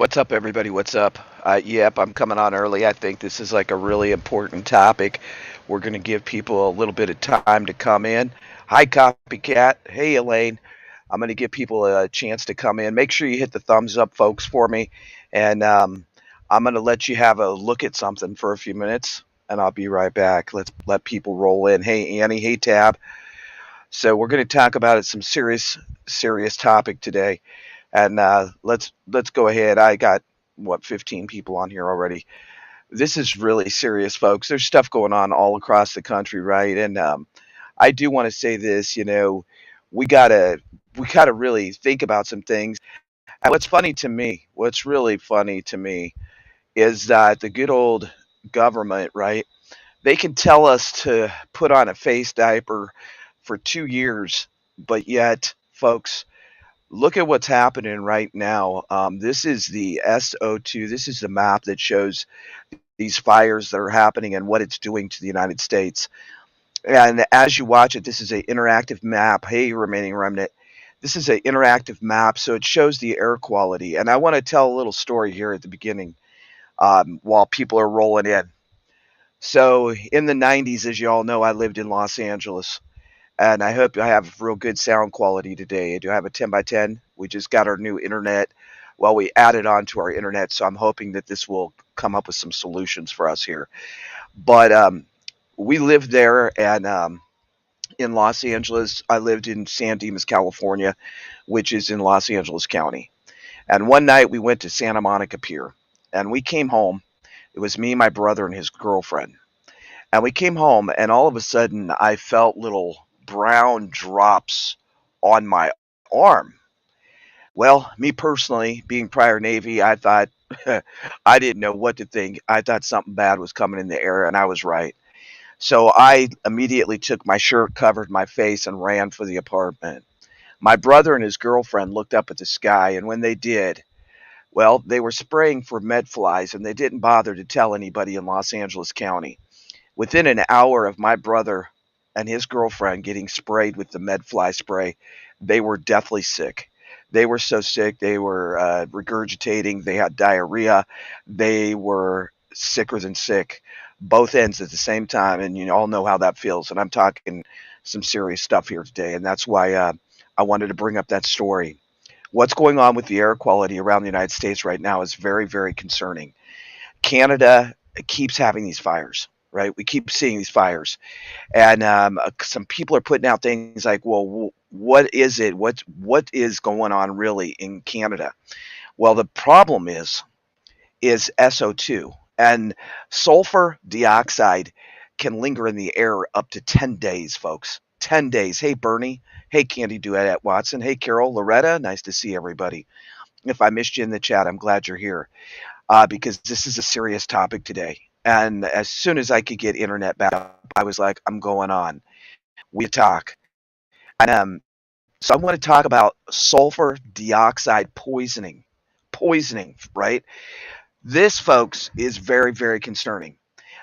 What's up, everybody? What's up? Yep, I'm coming on early. I think this is like a really important topic. We're going to give people a little bit of time to come in. Hi, Copycat. Hey, Elaine. I'm going to give people a chance to come in. Make sure you hit the thumbs up, folks, for me. And I'm going to let you have a look at something for a few minutes, and I'll be right back. Let's let people roll in. Hey, Annie. Hey, Tab. So we're going to talk about some serious topic today. And let's go ahead. I got what 15 people on here already. This is really serious, folks. There's stuff going on all across the country, right? And I do want to say this. We gotta we gotta really think about some things. And what's really funny to me, is that the good old government, right? They can tell us to put on a face diaper for 2 years, but yet, folks, look at what's happening right now. This is the SO2. This is the map that shows these fires that are happening and what it's doing to the United States. And as you watch it, this is an interactive map. Hey, remaining remnant. This is an interactive map, so it shows the air quality. And I want to tell a little story here at the beginning, while people are rolling in. So in the 90s, as you all know, I lived in Los Angeles. And I hope I have real good sound quality today. I do have a 10 by 10. We just got our new internet. Well, we added on to our internet, so I'm hoping that this will come up with some solutions for us here. But we lived there, and in Los Angeles, I lived in San Dimas, California, which is in Los Angeles County. And one night we went to Santa Monica Pier, and we came home. It was me, my brother, and his girlfriend. And we came home, and all of a sudden, I felt little brown drops on my arm. Well, me personally, being prior Navy, I thought, I didn't know what to think. I thought something bad was coming in the air, and I was right. So I immediately took my shirt, covered my face, and ran for the apartment. My brother and his girlfriend looked up at the sky, and when they did, well, they were spraying for med flies, and they didn't bother to tell anybody in Los Angeles County. Within an hour of my brother and his girlfriend getting sprayed with the MedFly spray, they were deathly sick. They were so sick, they were regurgitating, they had diarrhea, they were sicker than sick, both ends at the same time. And you all know how that feels. And I'm talking some serious stuff here today. And that's why I wanted to bring up that story. What's going on with the air quality around the United States right now is very, very concerning. Canada keeps having these fires, right? We keep seeing these fires, and some people are putting out things like, "Well, what is it? What is going on really in Canada?" Well, the problem is SO2, and sulfur dioxide can linger in the air up to 10 days, folks. 10 days. Hey, Bernie. Hey, Candy Duet Watson. Hey, Carol, Loretta. Nice to see everybody. If I missed you in the chat, I'm glad you're here, because this is a serious topic today. And as soon as I could get internet back up, I was like, I'm going on. We talk. And so I want to talk about sulfur dioxide poisoning. Poisoning, right? This, folks, is very, very concerning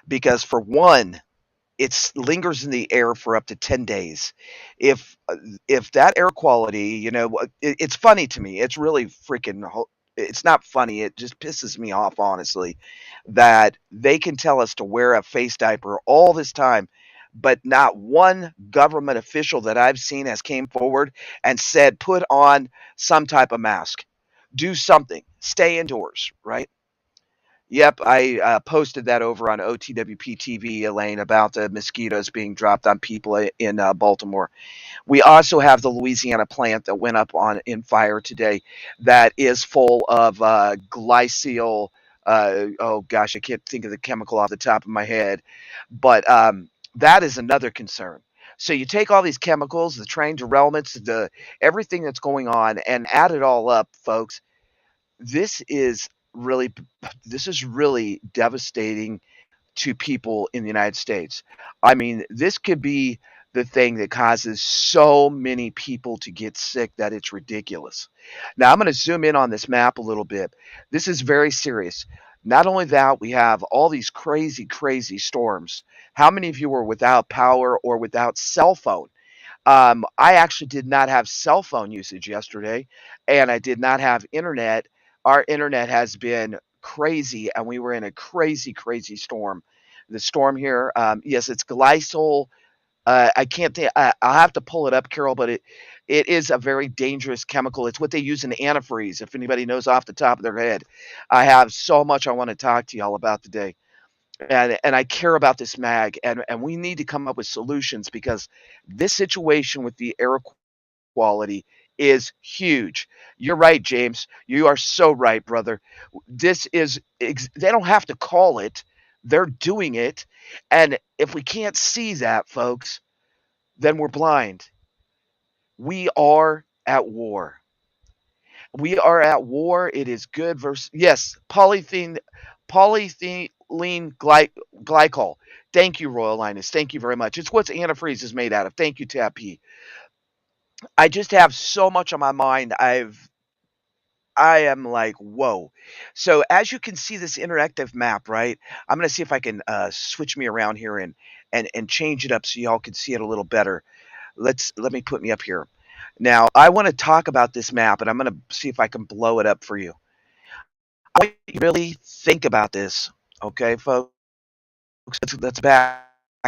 because, for one, it lingers in the air for up to 10 days. If if that air quality, it's funny to me. It's really freaking it's not funny. It just pisses me off, honestly, that they can tell us to wear a face diaper all this time, but not one government official that I've seen has came forward and said put on some type of mask. Do something. Stay indoors, right? Yep, I posted that over on OTWP TV, Elaine, about the mosquitoes being dropped on people in Baltimore. We also have the Louisiana plant that went up on in fire today, that is full of glycol. Oh gosh, I can't think of the chemical off the top of my head, but that is another concern. So you take all these chemicals, the train derailments, the everything that's going on, and add it all up, folks. This is really this is really devastating to people in the United States. I mean, this could be the thing that causes so many people to get sick that it's ridiculous. Now, I'm going to zoom in on this map a little bit. This is very serious. Not only that, we have all these crazy, crazy storms. How many of you were without power or without cell phone? I actually did not have cell phone usage yesterday, and I did not have internet Our internet has been crazy, and we were in a crazy, crazy storm. The storm here, yes, it's Glycol. I can't think. I'll have to pull it up, Carol, but it is a very dangerous chemical. It's what they use in antifreeze. If anybody knows off the top of their head, I have so much I want to talk to y'all about today, and I care about this mag, and we need to come up with solutions because this situation with the air quality is huge. You're right, James. You are so right, brother. This is they don't have to call it. They're doing it. And if we can't see that, folks, then we're blind. We are at war. We are at war. It is good versus yes, polyethylene glycol. Thank you, Royal Linus. Thank you very much. It's what antifreeze is made out of. Thank you, Tappy. I just have so much on my mind. I am like, whoa. So as you can see this interactive map, right? I'm gonna see if I can switch me around here and change it up so y'all can see it a little better. Let me put me up here. Now I want to talk about this map, and I'm gonna see if I can blow it up for you. I want you to really think about this, okay, folks. Let's back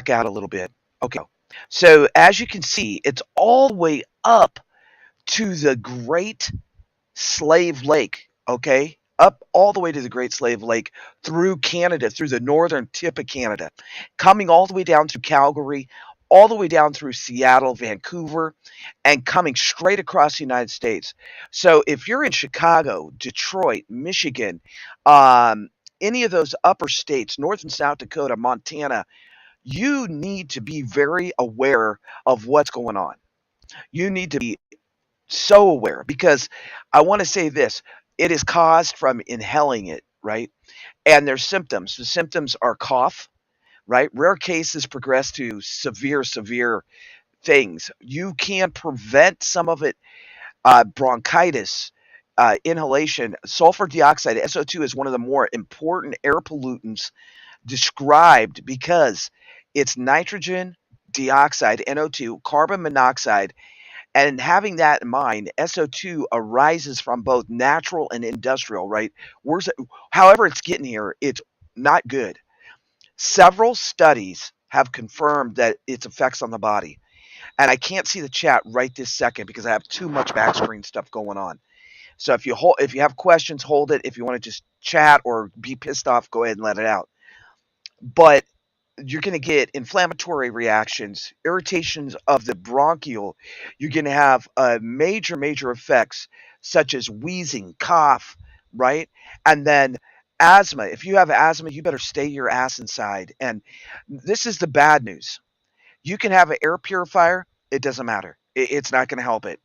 out a little bit. Okay. So as you can see, it's all the way up to the Great Slave Lake, okay? Up all the way to the Great Slave Lake through Canada, through the northern tip of Canada, coming all the way down through Calgary, all the way down through Seattle, Vancouver, and coming straight across the United States. So if you're in Chicago, Detroit, Michigan, um, any of those upper states, North and South Dakota, Montana, you need to be very aware of what's going on. You need to be so aware because I want to say this, it is caused from inhaling it, right? And there's symptoms. The symptoms are cough, right? Rare cases progress to severe things. You can prevent some of it, bronchitis, inhalation. Sulfur dioxide, SO2, is one of the more important air pollutants described because it's nitrogen dioxide, NO2, carbon monoxide, and having that in mind, SO2 arises from both natural and industrial, right? Where's it, however it's getting here, it's not good. Several studies have confirmed that its effects on the body. And I can't see the chat right this second because I have too much back screen stuff going on. So if you have questions, hold it. If you want to just chat or be pissed off, go ahead and let it out. But you're going to get inflammatory reactions, irritations of the bronchial. You're going to have major effects such as wheezing, cough, right? And then asthma. If you have asthma, you better stay your ass inside. And this is the bad news. You can have an air purifier. It doesn't matter. It's not going to help it.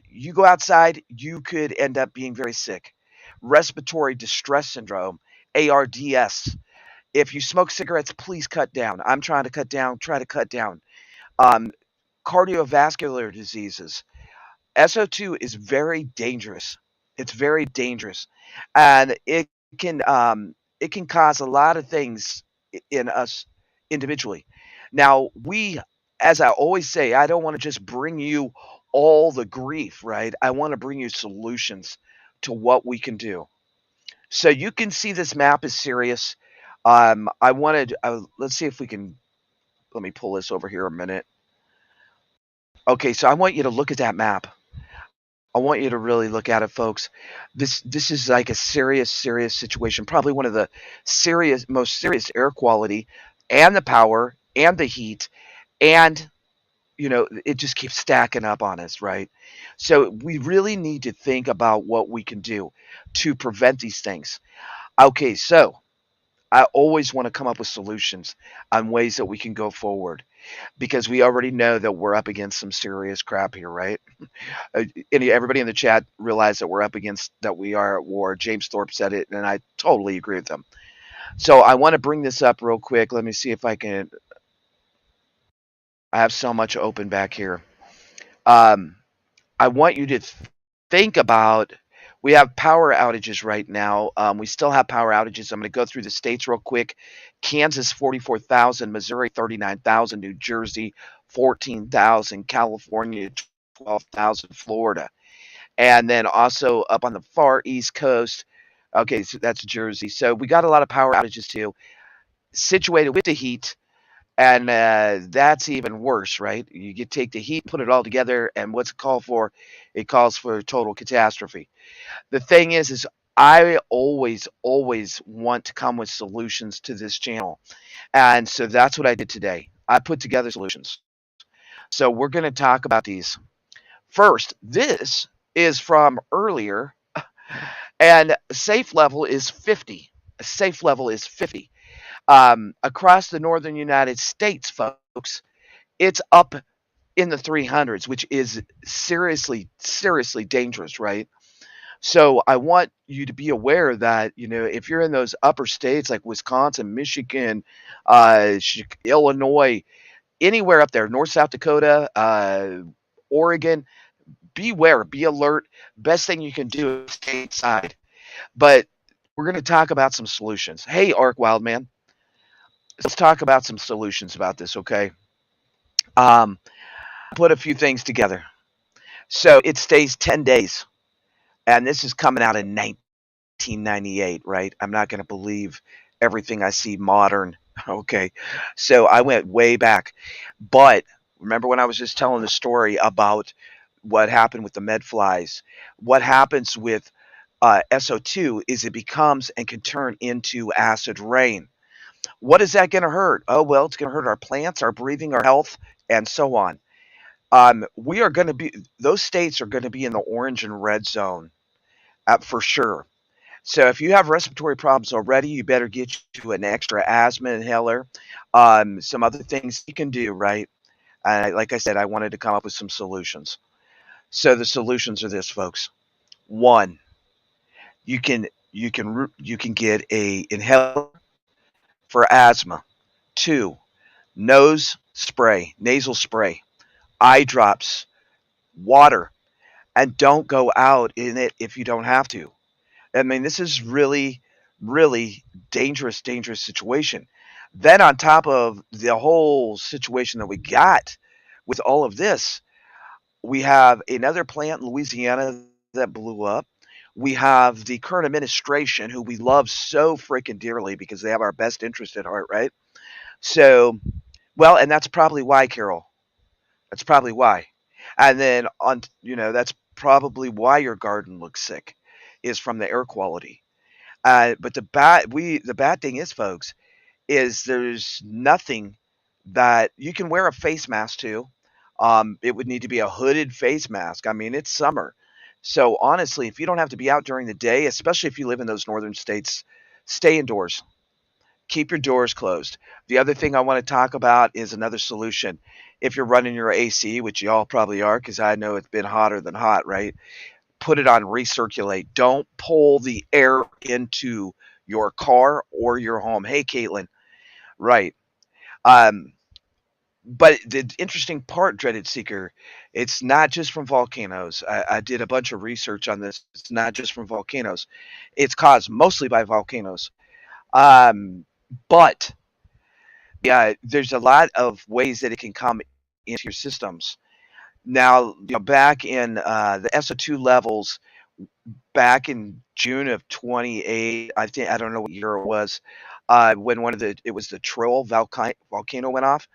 You go outside, you could end up being very sick. Respiratory distress syndrome, ARDS. If you smoke cigarettes, please cut down. I'm trying to cut down, try to cut down. Um, Cardiovascular diseases. SO2 is very dangerous. It's very dangerous. And it can cause a lot of things in us individually. Now, as I always say, I don't want to just bring you all the grief, right? I want to bring you solutions to what we can do. So you can see this map is serious. I wanted, let's see if we can, let me pull this over here a minute. Okay, so I want you to look at that map. I want you to really look at it, folks. This is like a serious situation. Probably one of the most serious air quality, and the power, and the heat, and it just keeps stacking up on us, right? So we really need to think about what we can do to prevent these things. Okay, so I always want to come up with solutions on ways that we can go forward because we already know that we're up against some serious crap here, right? Everybody in the chat realize that we're up against that we are at war. James Thorpe said it, and I totally agree with him. So I want to bring this up real quick. Let me see if I can. I have so much open back here. Um, I want you to think about. We have power outages right now. We still have power outages. I'm going to go through the states real quick. Kansas 44,000, Missouri 39,000, New Jersey 14,000, California 12,000, Florida. and then also up on the far East Coast. Okay, so that's Jersey. So we got a lot of power outages too, situated with the heat, and that's even worse, right? You get take the heat, put it all together, and what's it called for? It calls for total catastrophe. The thing is I always want to come with solutions to this channel, and so that's what I did today. I put together solutions. So we're going to talk about these. First, this is from earlier, and safe level is 50. A safe level is 50. Across the northern United States, folks, it's up in the 300s, which is seriously dangerous, right? So I want you to be aware that, if you're in those upper states like Wisconsin, Michigan, Illinois, anywhere up there, North South Dakota, Oregon, beware, be alert. Best thing you can do is stay inside. But we're going to talk about some solutions. Hey, Ark Wildman, let's talk about some solutions about this, okay? Um, put a few things together. So it stays 10 days, and this is coming out in 1998, right? I'm not going to believe everything I see modern. Okay. So I went way back. But remember when I was just telling the story about what happened with the medflies? What happens with SO2 is it becomes and can turn into acid rain. What is that going to hurt? Oh, well, it's going to hurt our plants, our breathing, our health, and so on. We are going to be, those states are going to be in the orange and red zone for sure. So if you have respiratory problems already, you better get you an extra asthma inhaler. Some other things you can do, right? Like I said, I wanted to come up with some solutions. So the solutions are this, folks. One, you can get a inhaler for asthma. Two, nose spray, nasal spray, eye drops, water, and don't go out in it if you don't have to. I mean, this is really dangerous situation. Then on top of the whole situation that we got with all of this, we have another plant in Louisiana that blew up. We have the current administration who we love so freaking dearly because they have our best interest at heart, right? So, well, and that's probably why, Carol. That's probably why. And then that's probably why your garden looks sick, is from the air quality. But the bad thing is, folks, is there's nothing that you can wear a face mask to. It would need to be a hooded face mask. I mean, it's summer. So honestly, if you don't have to be out during the day, especially if you live in those northern states, stay indoors. Keep your doors closed. The other thing I want to talk about is another solution. If you're running your AC, which you all probably are, because I know it's been hotter than hot, right? Put it on recirculate. Don't pull the air into your car or your home. Hey, Caitlin. Right. Um, but the interesting part, Dreaded Seeker, it's not just from volcanoes. I did a bunch of research on this. It's not just from volcanoes. It's caused mostly by volcanoes. Um, but yeah, there's a lot of ways that it can come into your systems. Now, back in the SO2 levels, back in June of 28, I don't know what year it was, when it was the Troll volcano went off.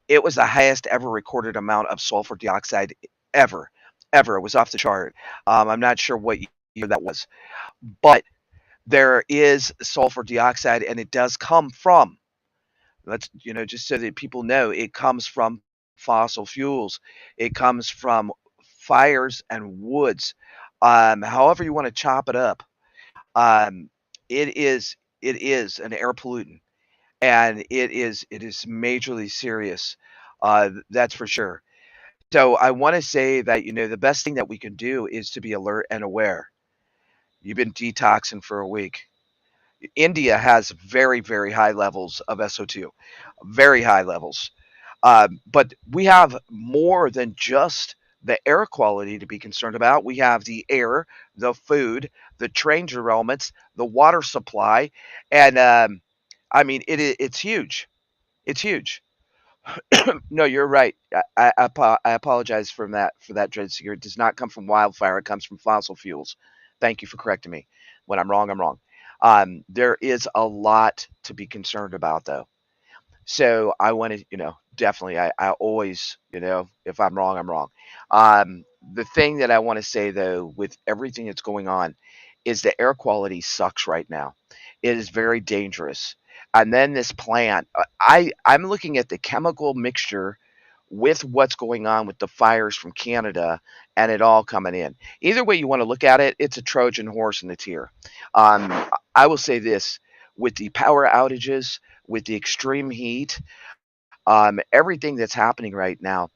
It was the highest ever recorded amount of sulfur dioxide ever, ever. It was off the chart. I'm not sure what year that was, but there is sulfur dioxide, and it does come from. Let's just so that people know, it comes from fossil fuels. It comes from fires and woods. However you want to chop it up, um, it is an air pollutant, and it is majorly serious. That's for sure. So I want to say that the best thing that we can do is to be alert and aware. You've been detoxing for a week. India has very high levels of SO2, very high levels. But we have more than just the air quality to be concerned about. We have the air, the food, the tranger elements, the water supply, and I mean it's huge. It's huge. No, you're right. I apologize for that, Dread Seeker. It does not come from wildfire. It comes from fossil fuels. Thank you for correcting me. When I'm wrong, I'm wrong. There is a lot to be concerned about, though. So I want to, definitely, I always, if I'm wrong, I'm wrong. The thing that I want to say, though, with everything that's going on, is the air quality sucks right now. It is very dangerous. And then this plant, I'm looking at the chemical mixture with what's going on with the fires from Canada and it all coming in. Either way you want to look at it, it's a Trojan horse in the tier. I will say this with the power outages, with the extreme heat, everything that's happening right now,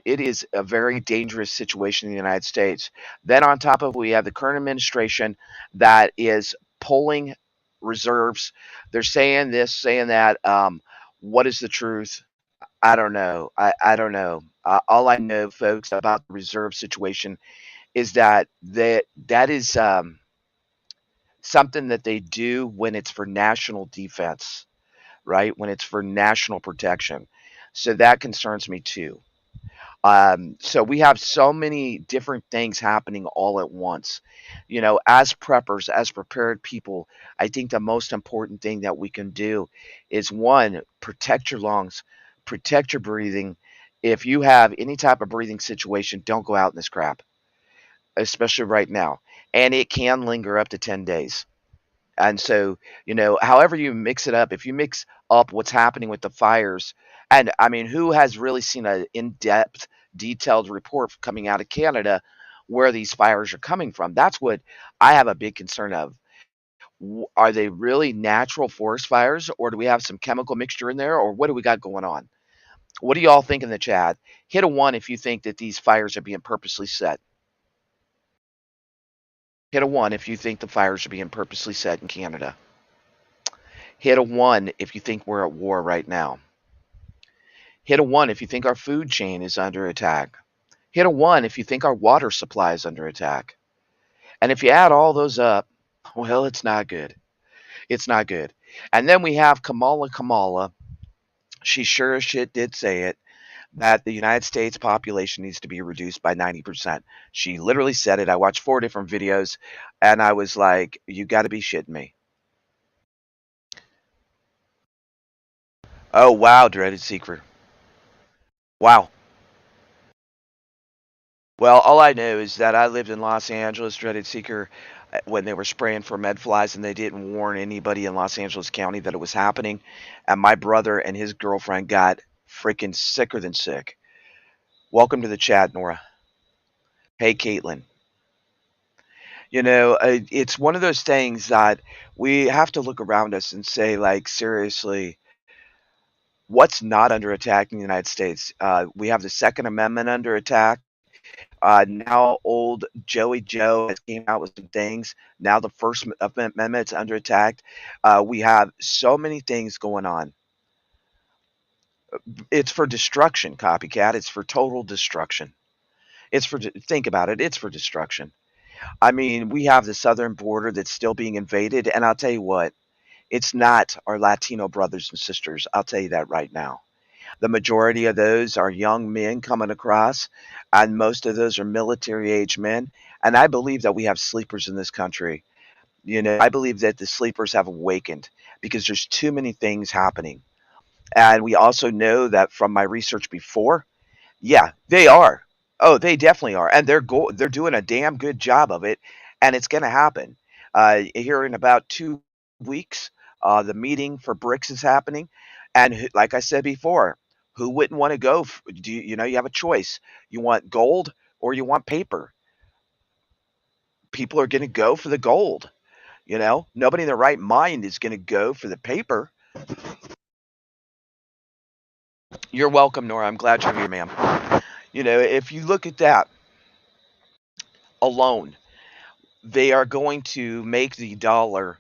it is a very dangerous situation in the United States. Then, on top of it, we have the current administration that is pulling reserves. They're saying this, saying that. What is the truth? I don't know. I don't know. All I know, folks, about the reserve situation is that is something that they do when it's for national defense, right? When it's for national protection. So that concerns me too. So we have so many different things happening all at once. As preppers, as prepared people, I think the most important thing that we can do is one, protect your lungs, protect your breathing. If you have any type of breathing situation, don't go out in this crap, especially right now. And it can linger up to 10 days. And so, however you mix it up, if you mix up what's happening with the fires, and I mean, who has really seen an in depth, detailed report coming out of Canada where these fires are coming from? That's what I have a big concern of. Are they really natural forest fires, or do we have some chemical mixture in there, or what do we got going on? What do you all think in the chat? Hit a one if you think that these fires are being purposely set. Hit a one if you think the fires are being purposely set in Canada. Hit a one if you think we're at war right now. Hit a one if you think our food chain is under attack. Hit a one if you think our water supply is under attack. And if you add all those up, well, it's not good. It's not good. And then we have Kamala. She sure as shit did say it that the United States population needs to be reduced by 90%. She literally said it. I watched 4 different videos and I was like, you got to be shitting me. Oh, wow, Dreaded Secret. Wow. Well, all I know is that I lived in Los Angeles, Dreaded Seeker, when they were spraying for med flies and they didn't warn anybody in Los Angeles County that it was happening. And my brother and his girlfriend got freaking sicker than sick. Welcome to the chat, Nora. Hey, Caitlin. It's one of those things that we have to look around us and say, like, seriously, what's not under attack in the United States? We have the Second Amendment under attack. Now old Joey Joe has came out with some things. Now the First Amendment's under attack. We have so many things going on. It's for destruction, copycat. It's for total destruction. Think about it. It's for destruction. I mean, we have the southern border that's still being invaded, and I'll tell you what, it's not our Latino brothers and sisters. I'll tell you that right now. The majority of those are young men coming across, and most of those are military age men. And I believe that we have sleepers in this country. I believe that the sleepers have awakened because there's too many things happening. And we also know that from my research before, yeah, they are. Oh, they definitely are, and they're doing a damn good job of it, and it's going to happen. Here in about 2 weeks, the meeting for BRICS is happening, and like I said before, who wouldn't want to go? You have a choice. You want gold or you want paper. People are going to go for the gold. Nobody in their right mind is going to go for the paper. You're welcome, Nora. I'm glad you're here, ma'am. If you look at that alone, they are going to make the dollar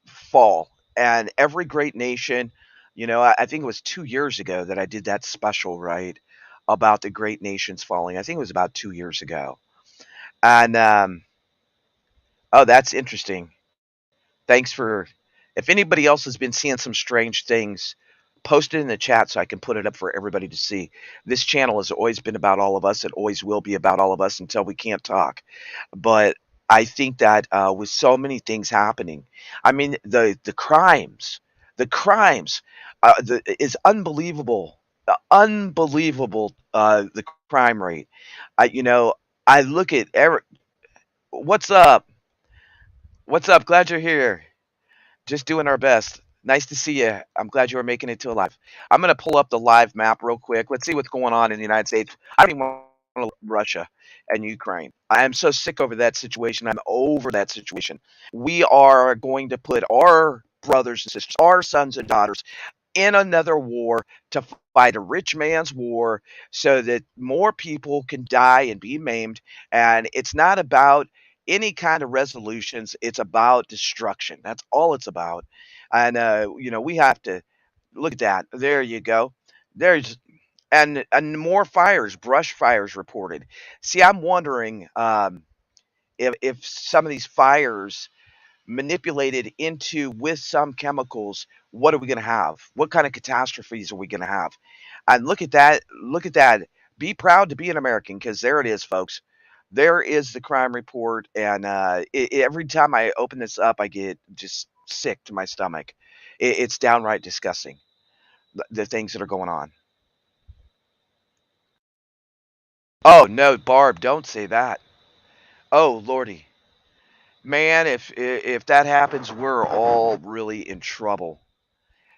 fall. And every great nation, I think it was 2 years ago that I did that special, right, about the great nations falling. I think it was about 2 years ago. And, oh, that's interesting. Thanks for, if anybody else has been seeing some strange things, Post it in the chat so I can put it up for everybody to see. This channel has always been about all of us. It always will be about all of us until we can't talk. But I think that with so many things happening, I mean the crimes, is unbelievable, unbelievable. The crime rate. You know, I look at every. What's up? What's up? Glad you're here. Just doing our best. Nice to see you. I'm glad you were making it to a live. I'm going to pull up the live map real quick. Let's see what's going on in the United States. I don't even want to look at Russia and Ukraine. I am so sick over that situation. I'm over that situation. We are going to put our brothers and sisters, our sons and daughters in another war to fight a rich man's war so that more people can die and be maimed. And it's not about any kind of resolutions, it's about destruction. That's all it's about. And, we have to look at that. There you go. There's and more fires, brush fires reported. See, I'm wondering if some of these fires manipulated into with some chemicals, what are we going to have? What kind of catastrophes are we going to have? And look at that. Look at that. Be proud to be an American because there it is, folks. There is the crime report. And every time I open this up, I get just sick to my stomach. It's downright disgusting, the things that are going on. Oh, no, Barb, don't say that. Oh, Lordy. Man, if that happens, we're all really in trouble.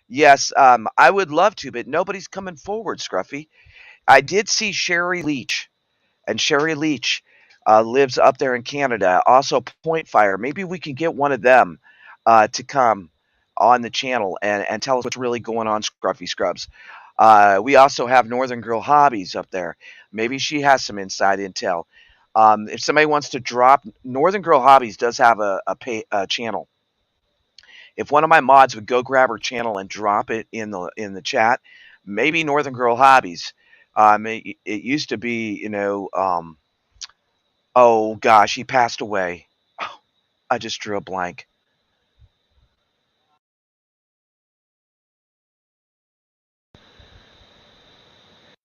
Yes, I would love to, but nobody's coming forward, Scruffy. I did see Sherry Leach, and Sherry Leach lives up there in Canada. Also, Point Fire. Maybe we can get one of them to come on the channel and tell us what's really going on, Scruffy Scrubs. We also have Northern Girl Hobbies up there. Maybe she has some inside intel. If somebody wants to drop, Northern Girl Hobbies does have a channel. If one of my mods would go grab her channel and drop it in the chat, maybe Northern Girl Hobbies. It used to be, oh gosh, he passed away. Oh, I just drew a blank.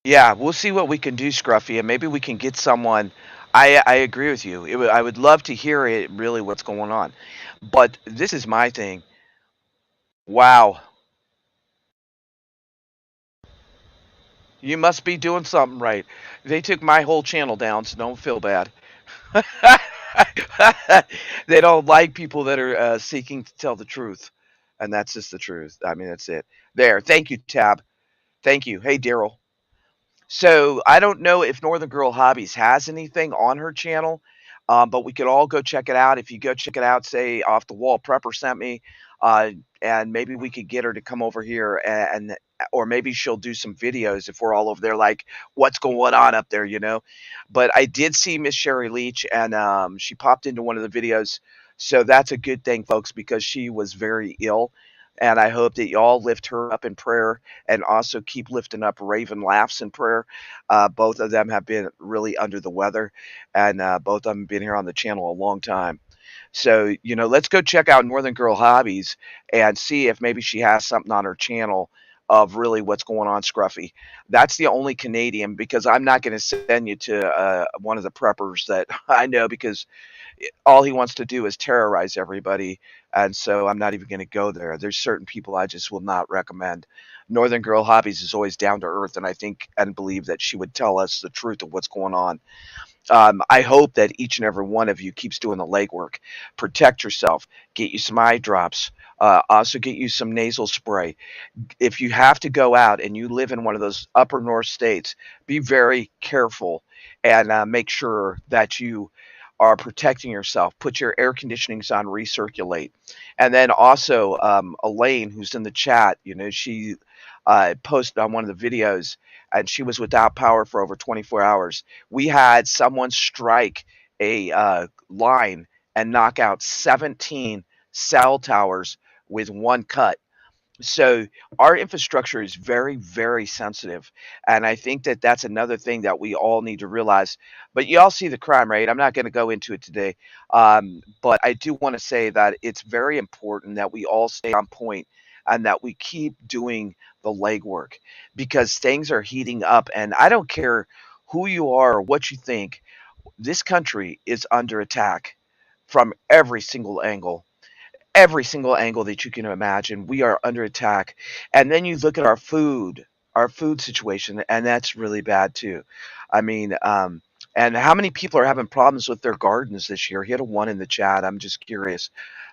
Yeah, we'll see what we can do, Scruffy, and maybe we can get someone. I agree with you. I would love to hear it really what's going on, but this is my thing. Wow, you must be doing something right. They took my whole channel down, so don't feel bad. They don't like people that are seeking to tell the truth, and that's just the truth. I mean, that's it. There. Thank you, Tab. Thank you. Hey, Daryl. So I don't know if Northern Girl Hobbies has anything on her channel, but we could all go check it out. If you go check it out, say Off the Wall Prepper sent me, uh, and maybe we could get her to come over here or maybe she'll do some videos if we're all over there, like what's going on up there, you know. But I did see Miss Sherry Leach, and she popped into one of the videos, so that's a good thing, folks, because she was very ill. And I hope that y'all lift her up in prayer and also keep lifting up Raven Laughs in prayer. Both of them have been really under the weather, and both of them have been here on the channel a long time. So, let's go check out Northern Girl Hobbies and see if maybe she has something on her channel of really what's going on, Scruffy. That's the only Canadian, because I'm not going to send you to one of the preppers that I know, because all he wants to do is terrorize everybody, and so I'm not even going to go there. There's certain people I just will not recommend. Northern Girl Hobbies is always down to earth, and I think and believe that she would tell us the truth of what's going on. I hope that each and every one of you keeps doing the legwork. Protect yourself. Get you some eye drops. Also, get you some nasal spray. If you have to go out and you live in one of those upper north states, be very careful and make sure that you are protecting yourself. Put your air conditionings on, recirculate. And then also, Elaine, who's in the chat, she posted on one of the videos, and she was without power for over 24 hours. We had someone strike a line and knock out 17 cell towers with one cut. So our infrastructure is very, very sensitive, and I think that that's another thing that we all need to realize. But you all see the crime rate. I'm not going to go into it today, but I do want to say that it's very important that we all stay on point and that we keep doing the legwork because things are heating up. And I don't care who you are or what you think, this country is under attack from every single angle that you can imagine. We are under attack. And then you look at our food situation, and that's really bad too. I mean, and how many people are having problems with their gardens this year? Hit a one in the chat. I'm just curious.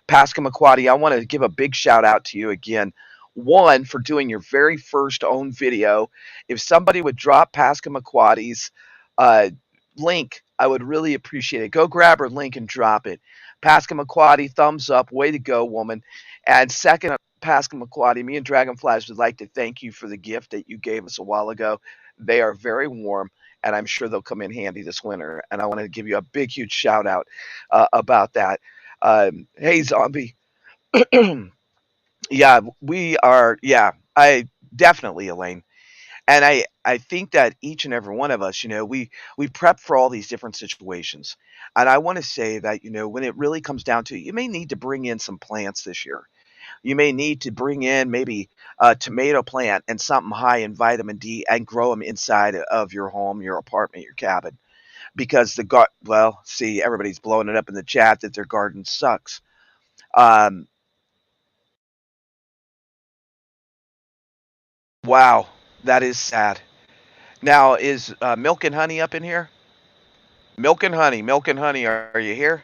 Pascal McQuaddy, I want to give a big shout out to you again. One, for doing your very first own video. If somebody would drop Pascal McQuaddy's uh, link, I would really appreciate it. Go grab her link and drop it. Pascal McQuaddy, thumbs up. Way to go, woman. And second, Pascal McQuaddy, me and Dragonflies would like to thank you for the gift that you gave us a while ago. They are very warm, and I'm sure they'll come in handy this winter. And I want to give you a big, huge shout out about that. Hey, Zombie. Yeah, we are. Yeah, I definitely, Elaine. And I think that each and every one of us, we prep for all these different situations. And I want to say that, when it really comes down to it, you may need to bring in some plants this year. You may need to bring in maybe a tomato plant and something high in vitamin D and grow them inside of your home, your apartment, your cabin. Because well, see, everybody's blowing it up in the chat that their garden sucks. Um, wow, that is sad. Now, is Milk and Honey up in here? Milk and Honey, are you here?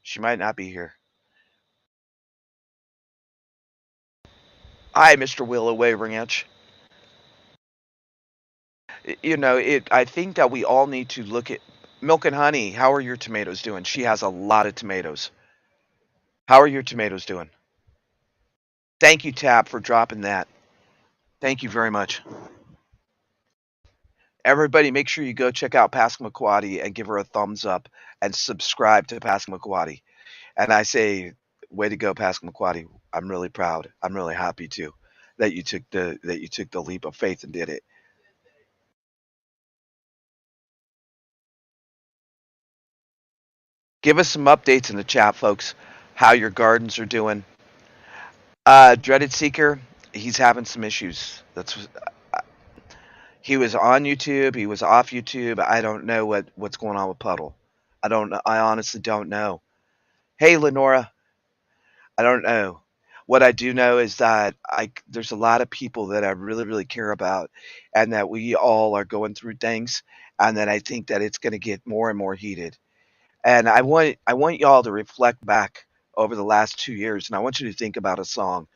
She might not be here. Hi, Mr. Willoway Ranch. I think that we all need to look at Milk and Honey. How are your tomatoes doing? She has a lot of tomatoes. How are your tomatoes doing? Thank you, Tap, for dropping that. Thank you very much. Everybody, make sure you go check out Pascal McQuaddy and give her a thumbs up and subscribe to Pascal McQuaddy. And I say, way to go, Pascal McQuaddy. I'm really proud. I'm really happy too that you took the leap of faith and did it. Give us some updates in the chat, folks. How your gardens are doing. Dreaded Seeker, he's having some issues. He was on YouTube. He was off YouTube. I don't know what's going on with Puddle. I don't know. I honestly don't know. Hey, Lenora. I don't know. What I do know is that there's a lot of people that I really, really care about, and that we all are going through things, and that I think that it's going to get more and more heated. And I want y'all to reflect back over the last 2 years, and I want you to think about a song.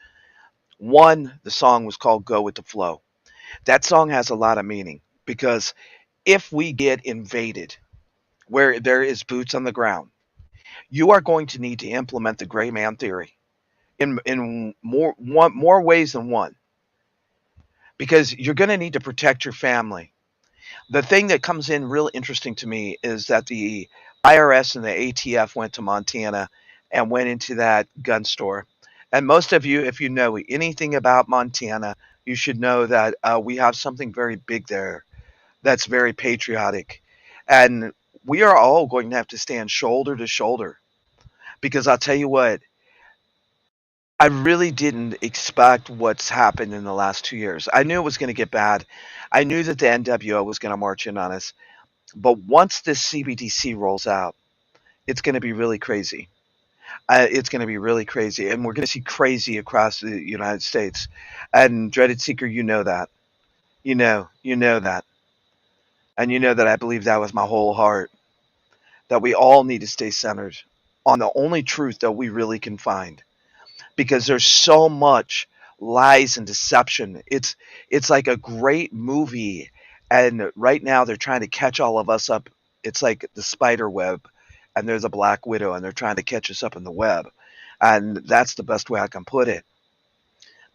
One, the song was called "Go with the Flow." That song has a lot of meaning because if we get invaded where there is boots on the ground, you are going to need to implement the gray man theory in more ways than one, because you're going to need to protect your family. The thing that comes in real interesting to me is that the IRS and the ATF went to Montana and went into that gun store. And most of you, if you know anything about Montana, you should know that we have something very big there that's very patriotic. And we are all going to have to stand shoulder to shoulder, because I'll tell you what, I really didn't expect what's happened in the last 2 years. I knew it was going to get bad. I knew that the NWO was going to march in on us. But once this CBDC rolls out, it's going to be really crazy. It's going to be really crazy. And we're going to see crazy across the United States. And Dreaded Seeker, you know that. You know that. And you know that I believe that with my whole heart. That we all need to stay centered on the only truth that we really can find, because there's so much lies and deception. It's like a great movie, and right now they're trying to catch all of us up. It's like the spider web, and there's a black widow, and they're trying to catch us up in the web. And that's the best way I can put it,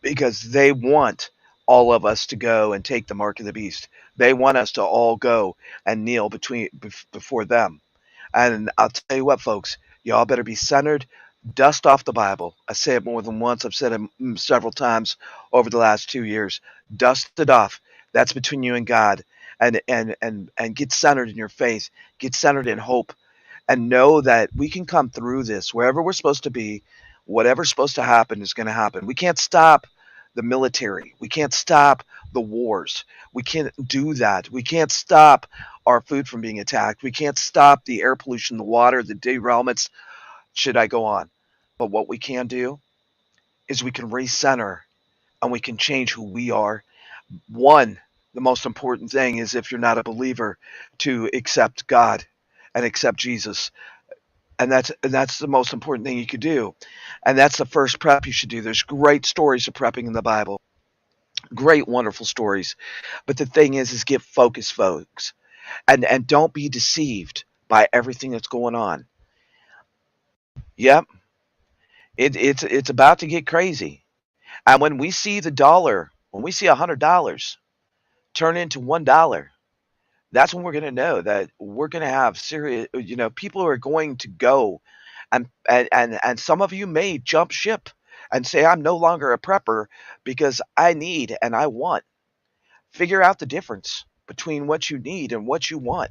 because they want all of us to go and take the mark of the beast. They want us to all go and kneel before them. And I'll tell you what, folks, y'all better be centered. Dust off the Bible. I say it more than once. I've said it several times over the last 2 years. Dust it off. That's between you and God. And get centered in your faith. Get centered in hope. And know that we can come through this wherever we're supposed to be. Whatever's supposed to happen is going to happen. We can't stop the military. We can't stop the wars. We can't do that. We can't stop our food from being attacked. We can't stop the air pollution, the water, the derailments. Should I go on? But what we can do is we can recenter and we can change who we are. One, the most important thing is, if you're not a believer, to accept God and accept Jesus. And that's the most important thing you could do. And that's the first prep you should do. There's great stories of prepping in the Bible. Great, wonderful stories. But the thing is get focused, folks. And don't be deceived by everything that's going on. Yep, it's about to get crazy. And when we see the dollar, when we see $100 turn into $1, that's when we're going to know that we're going to have serious. People are going to go, and some of you may jump ship and say, I'm no longer a prepper because I need and I want. Figure out the difference between what you need and what you want.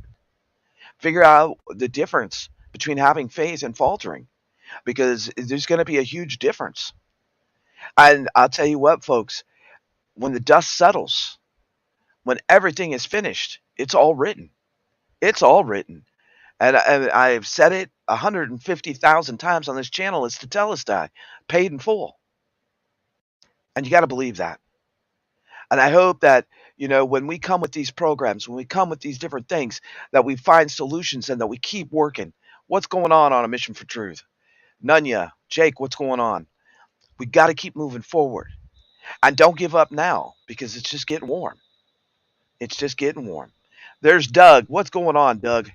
Figure out the difference between having faith and faltering, because there's going to be a huge difference. And I'll tell you what, folks, when the dust settles, when everything is finished, it's all written. It's all written. And I've said it 150,000 times on this channel. It's the Telestai, paid in full. And you got to believe that. And I hope that, when we come with these programs, when we come with these different things, that we find solutions and that we keep working. What's going on A Mission for Truth? Nunya, Jake, what's going on? We got to keep moving forward. And don't give up now, because it's just getting warm. It's just getting warm. There's Doug. What's going on, Doug?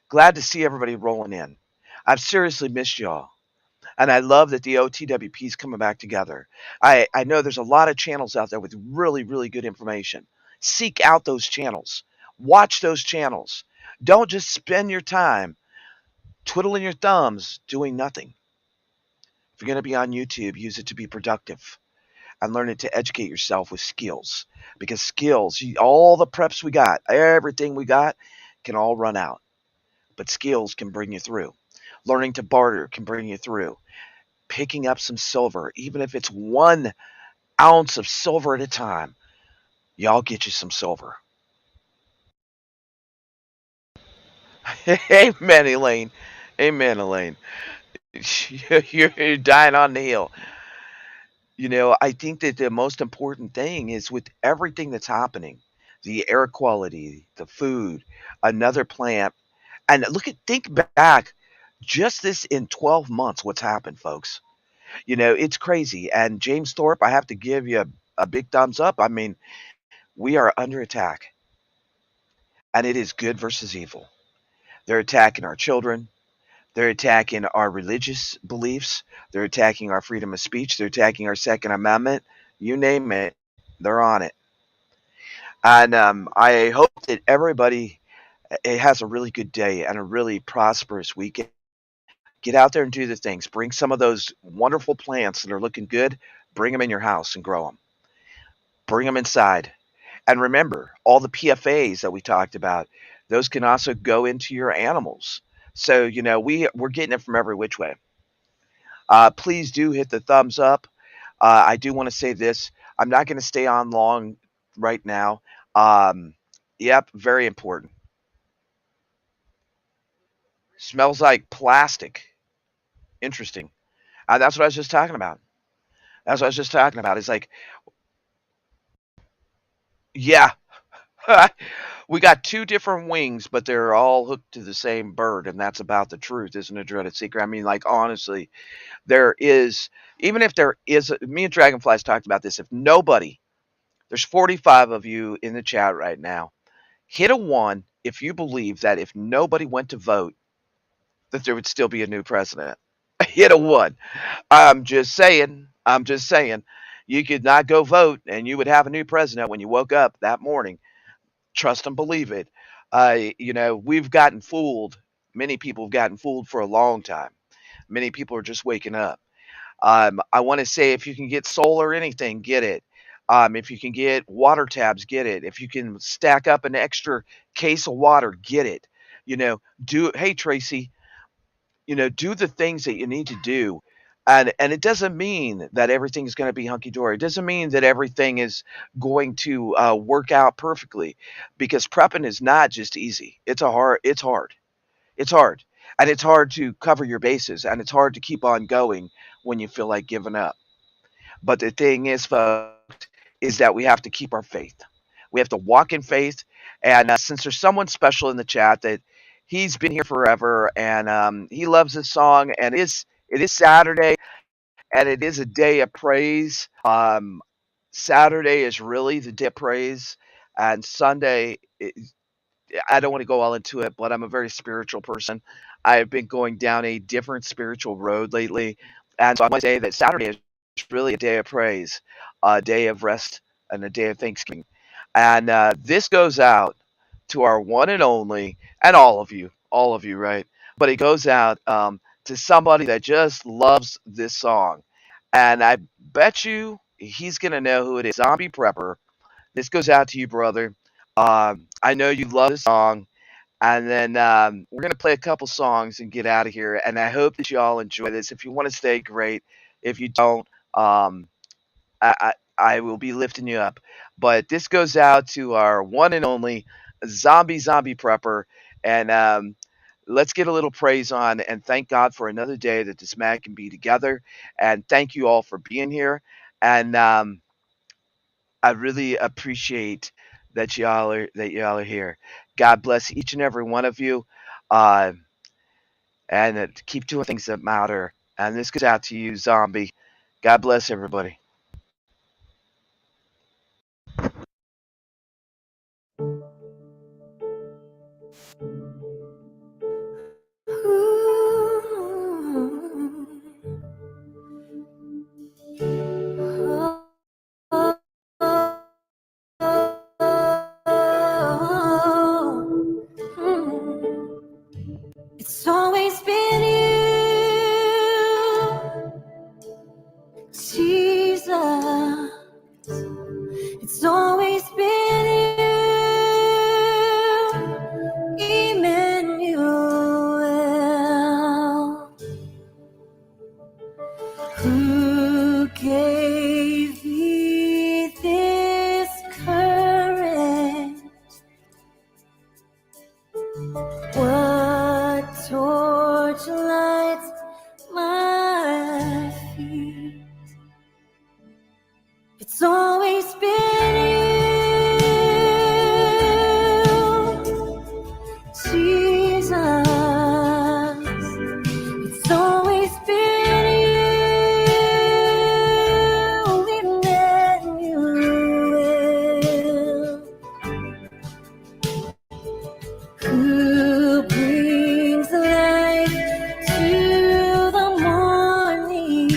Glad to see everybody rolling in. I've seriously missed y'all. And I love that the OTWP is coming back together. I know there's a lot of channels out there with really, really good information. Seek out those channels. Watch those channels. Don't just spend your time twiddling your thumbs doing nothing. If you're going to be on YouTube, use it to be productive and learn it to educate yourself with skills. Because skills, all the preps we got, everything we got, can all run out. But skills can bring you through. Learning to barter can bring you through. Picking up some silver, even if it's 1 ounce of silver at a time, y'all get you some silver. Amen, Elaine. Amen, Elaine. You're dying on the hill. I think that the most important thing is, with everything that's happening, the air quality, the food, another plant, and think back, just this in 12 months, what's happened, folks. It's crazy. And James Thorpe, I have to give you a big thumbs up. I mean, we are under attack, and it is good versus evil. They're attacking our children. They're attacking our religious beliefs. They're attacking our freedom of speech. They're attacking our Second Amendment. You name it, they're on it. And I hope that everybody has a really good day and a really prosperous weekend. Get out there and do the things. Bring some of those wonderful plants that are looking good. Bring them in your house and grow them. Bring them inside. And remember, all the PFAs that we talked about, those can also go into your animals. So, we're getting it from every which way. Please do hit the thumbs up. I do want to say this. I'm not going to stay on long right now. Yep, very important. Smells like plastic. Interesting. That's what I was just talking about. That's what I was just talking about. It's like, yeah, we got two different wings, but they're all hooked to the same bird, and that's about the truth, isn't it, Dreaded Secret? I mean, like, honestly, there is, even if there is, me and Dragonflies talked about this. If nobody, there's 45 of you in the chat right now, hit a one if you believe that if nobody went to vote, that there would still be a new president. Hit a one. I'm just saying. I'm just saying. You could not go vote, and you would have a new president when you woke up that morning. Trust and believe it. We've gotten fooled. Many people have gotten fooled for a long time. Many people are just waking up. I want to say, if you can get solar anything, get it. If you can get water tabs, get it. If you can stack up an extra case of water, get it. Hey Tracy, do the things that you need to do. And it doesn't mean that everything is going to be hunky dory. It doesn't mean that everything is going to work out perfectly, because prepping is not just easy. It's hard. It's hard. And it's hard to cover your bases, and it's hard to keep on going when you feel like giving up. But the thing is, folks, is that we have to keep our faith. We have to walk in faith. And since there's someone special in the chat that he's been here forever, and he loves this song, and it is Saturday, and it is a day of praise. Saturday is really the day of praise, and Sunday, I don't want to go all into it, but I'm a very spiritual person. I've been going down a different spiritual road lately, and so I want to say that Saturday is really a day of praise, a day of rest, and a day of thanksgiving. And this goes out to our one and only, and all of you, right? But it goes out to somebody that just loves this song, and I bet you he's gonna know who it is. Zombie Prepper. This goes out to you, brother. I know you love the song, and then we're gonna play a couple songs and get out of here. And I hope that you all enjoy this. If you want to stay, great. If you don't, I will be lifting you up. But this goes out to our one and only Zombie Prepper, and let's get a little praise on and thank God for another day that this man can be together. And thank you all for being here. And I really appreciate that y'all are here. God bless each and every one of you, uh, and keep doing things that matter. And this goes out to you, Zombie. God bless everybody. It's always been you, Jesus. It's always been you, Emmanuel. Who gave me this courage? What torch lights my feet? It's always been you, Jesus. It's always been you, Emmanuel. Who brings light to the morning?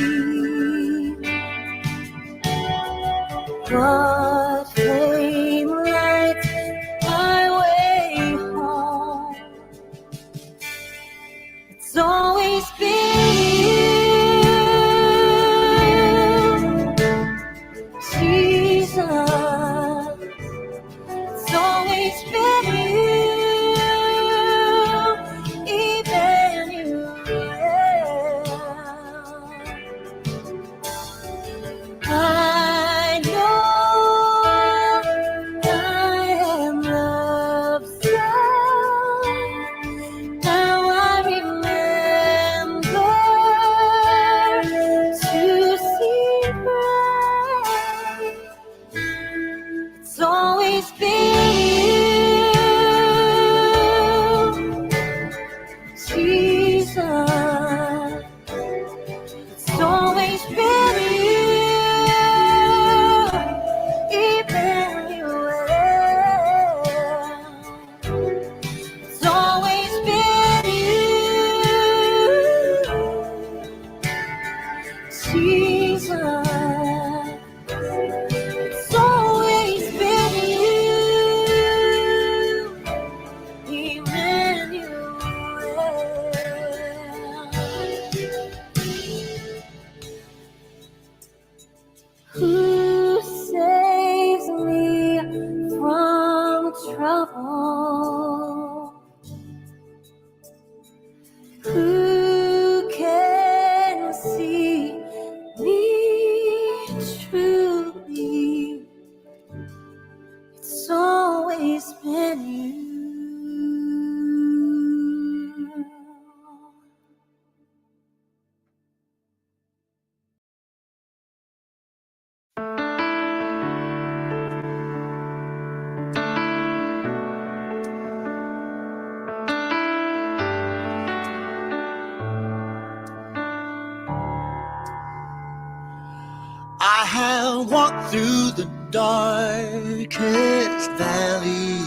have walked through the darkest valley.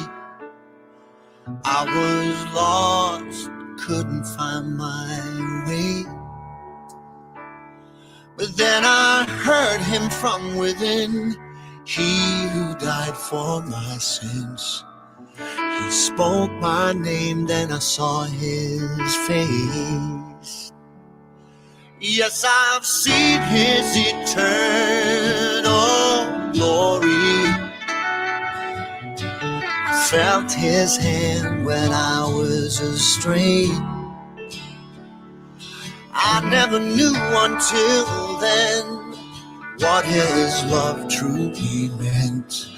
I was lost, couldn't find my way. But then I heard him from within, he who died for my sins. He spoke my name, then I saw his face. Yes, I've seen his eternal glory. I felt his hand when I was astray. I never knew until then what his love truly meant.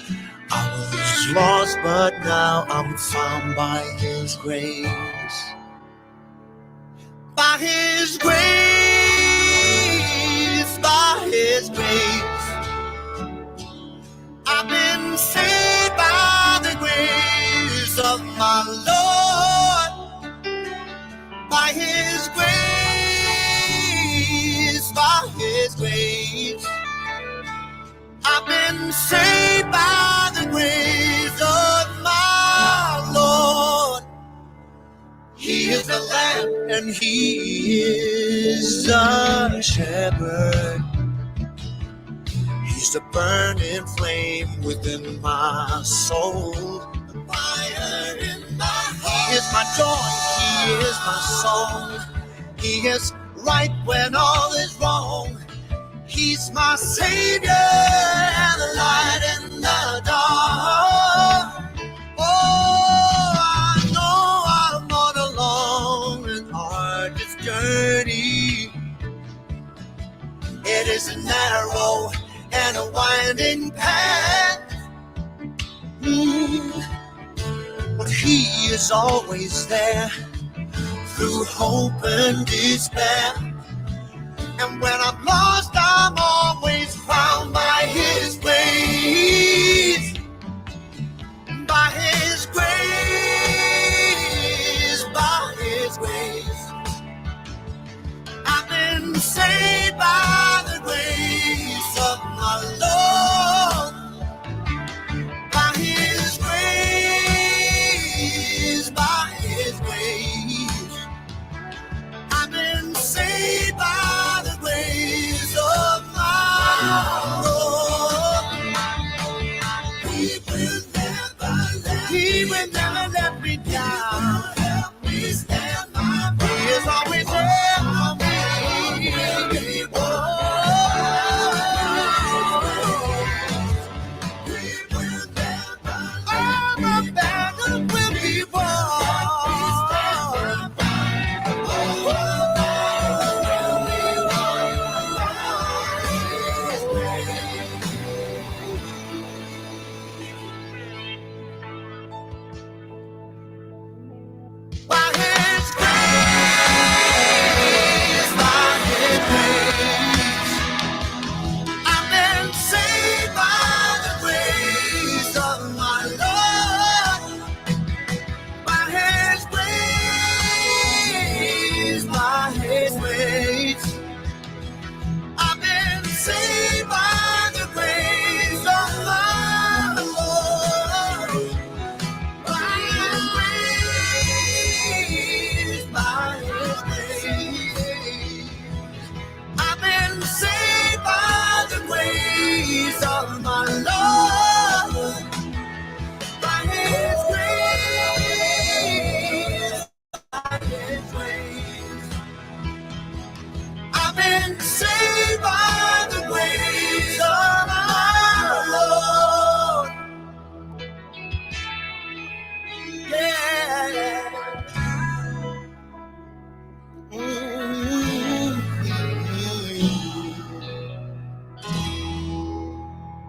I was lost, but now I'm found by his grace. By his grace, by his grace, I've been saved by the grace of my Lord. By his grace, by his grace, I've been saved by the grace of my Lord. He is the Lamb and he is the shepherd. He's the burning flame within my soul. The fire in my heart. He is my joy, he is my song. He is right when all is wrong. He's my savior and the light in the dark. Oh, I know I'm not alone in hardest journey. It is a narrow and a winding path. But he is always there through hope and despair. And when I'm lost, I'm always found by his grace. By his grace, by his grace, I've been saved by